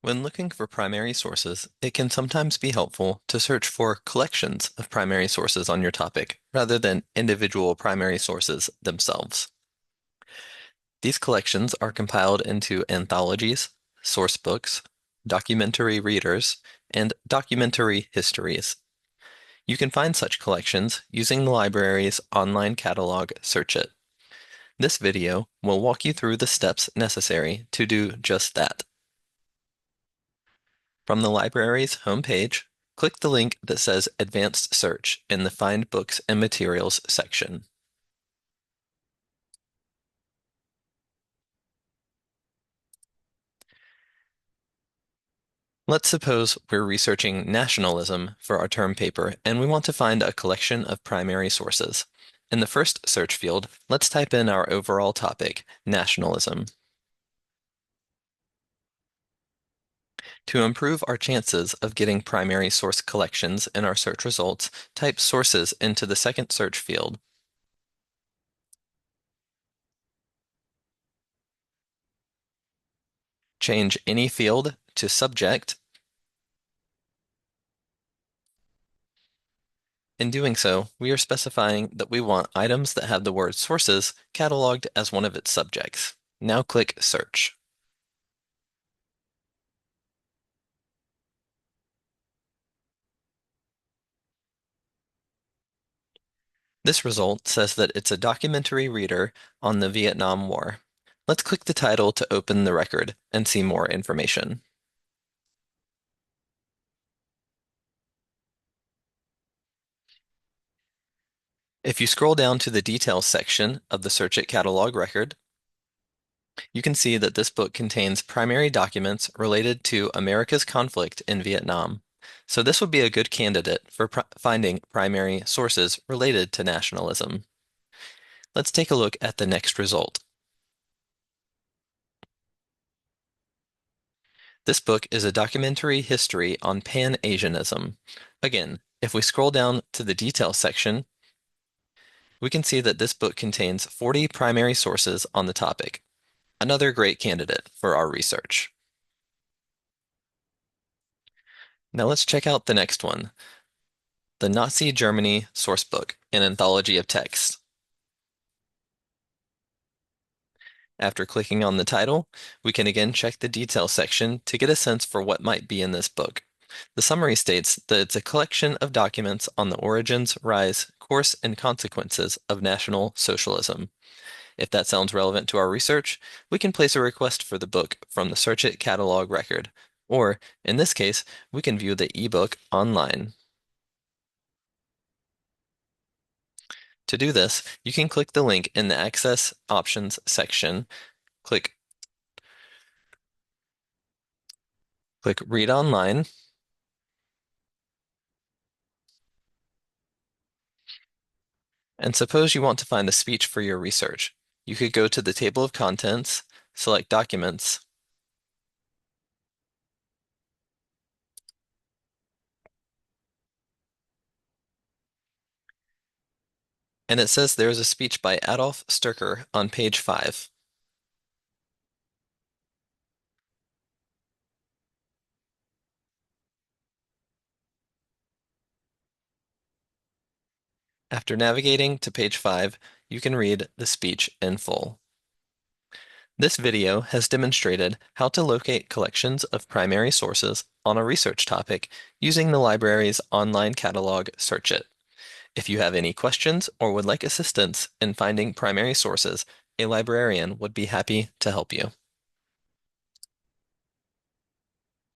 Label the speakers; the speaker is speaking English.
Speaker 1: When looking for primary sources, it can sometimes be helpful to search for collections of primary sources on your topic rather than individual primary sources themselves. These collections are compiled into anthologies, source books, documentary readers, and documentary histories. You can find such collections using the library's online catalog SearchIt. This video will walk you through the steps necessary to do just that. From the library's homepage, click the link that says Advanced Search in the Find Books and Materials section. Let's suppose we're researching nationalism for our term paper and we want to find a collection of primary sources. In the first search field, let's type in our overall topic, nationalism. To improve our chances of getting primary source collections in our search results, type sources into the second search field. Change any field to subject. In doing so, we are specifying that we want items that have the word sources cataloged as one of its subjects. Now click Search. This result says that it's a documentary reader on the Vietnam War. Let's click the title to open the record and see more information. If you scroll down to the details section of the SearchIt catalog record, you can see that this book contains primary documents related to America's conflict in Vietnam. So this would be a good candidate for finding primary sources related to nationalism. Let's take a look at the next result. This book is a documentary history on Pan-Asianism. Again, if we scroll down to the details section, we can see that this book contains 40 primary sources on the topic. Another great candidate for our research. Now let's check out the next one, the Nazi Germany Sourcebook, an anthology of texts. After clicking on the title, we can again check the details section to get a sense for what might be in this book. The summary states that it's a collection of documents on the origins, rise, course, and consequences of National Socialism. If that sounds relevant to our research, we can place a request for the book from the SearchIt catalog record, or, in this case, we can view the ebook online. To do this, you can click the link in the Access Options section, click Read Online, and suppose you want to find a speech for your research. You could go to the table of contents, select Documents, and it says there is a speech by Adolf Sturcker on page 5. After navigating to page 5, you can read the speech in full. This video has demonstrated how to locate collections of primary sources on a research topic using the library's online catalog SearchIt. If you have any questions or would like assistance in finding primary sources, a librarian would be happy to help you.